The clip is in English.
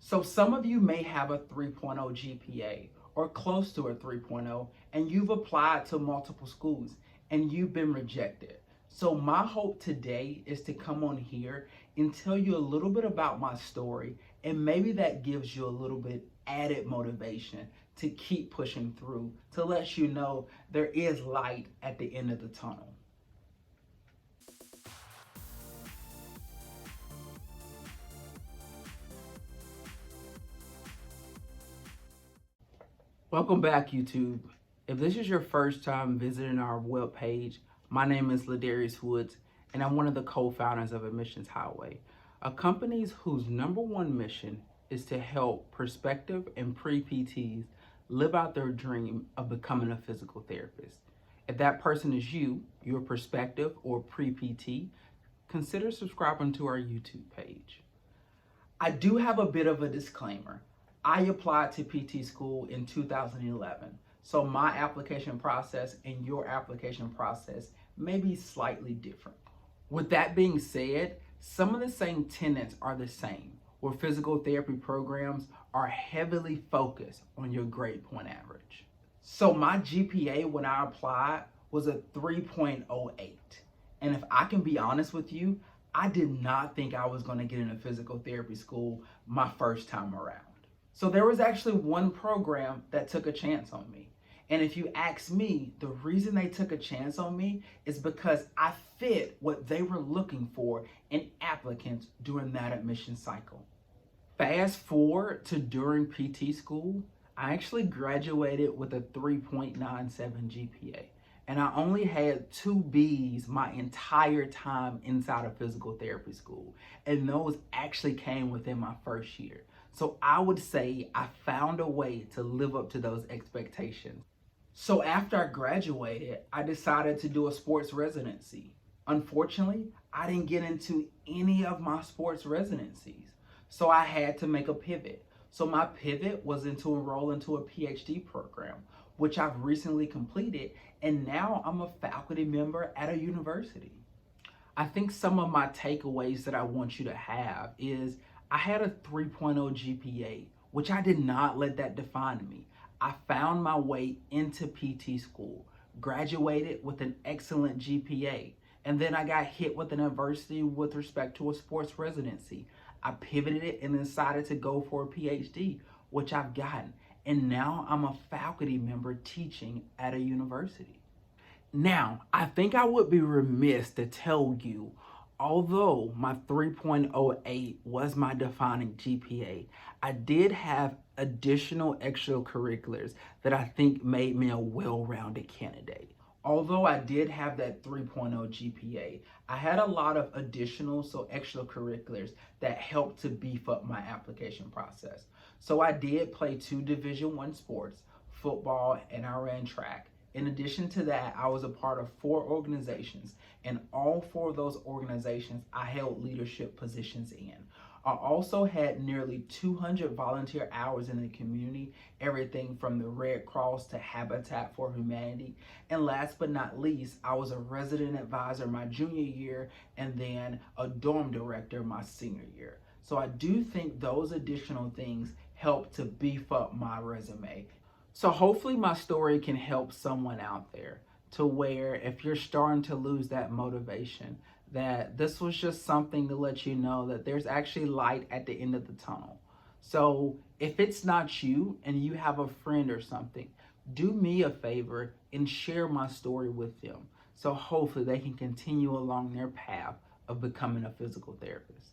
So some of you may have a 3.0 GPA or close to a 3.0, and you've applied to multiple schools and you've been rejected. So my hope today is to come on here and tell you a little bit about my story, and maybe that gives you a little bit added motivation to keep pushing through, to let you know there is light at the end of the tunnel. Welcome back, YouTube. If this is your first time visiting our webpage, my name is Ladarius Woods, and I'm one of the co-founders of Admissions Highway, a company whose number one mission is to help prospective and pre-PTs live out their dream of becoming a physical therapist. If that person is you, you're prospective or pre-PT, consider subscribing to our YouTube page. I do have a bit of a disclaimer. I applied to PT school in 2011, so my application process and your application process may be slightly different. With that being said, some of the same tenets are the same, where physical therapy programs are heavily focused on your grade point average. So my GPA when I applied was a 3.08. And if I can be honest with you, I did not think I was going to get into physical therapy school my first time around. So there was actually one program that took a chance on me. And if you ask me, the reason they took a chance on me is because I fit what they were looking for in applicants during that admission cycle. Fast forward to during PT school, I actually graduated with a 3.97 GPA. And I only had 2 B's my entire time inside of physical therapy school. And those actually came within my first year. So I would say I found a way to live up to those expectations. So after I graduated, I decided to do a sports residency. Unfortunately, I didn't get into any of my sports residencies. So I had to make a pivot. So my pivot was to enroll into a PhD program, which I've recently completed, and now I'm a faculty member at a university. I think some of my takeaways that I want you to have is I had a 3.0 GPA, which I did not let that define me. I found my way into PT school, graduated with an excellent GPA, and then I got hit with an adversity with respect to a sports residency. I pivoted it and decided to go for a PhD, which I've gotten. And now I'm a faculty member teaching at a university. Now, I think I would be remiss to tell you, although my 3.08 was my defining GPA, I did have additional extracurriculars that I think made me a well-rounded candidate. Although I did have that 3.0 GPA, I had a lot of additional, extracurriculars that helped to beef up my application process. So I did play 2 Division I sports, football, and I ran track. In addition to that, I was a part of 4 organizations, and all 4 of those organizations I held leadership positions in. I also had nearly 200 volunteer hours in the community, everything from the Red Cross to Habitat for Humanity. And last but not least, I was a resident advisor my junior year and then a dorm director my senior year. So I do think those additional things help to beef up my resume. So hopefully my story can help someone out there to where if you're starting to lose that motivation, that this was just something to let you know that there's actually light at the end of the tunnel. So if it's not you and you have a friend or something, do me a favor and share my story with them. So hopefully they can continue along their path of becoming a physical therapist.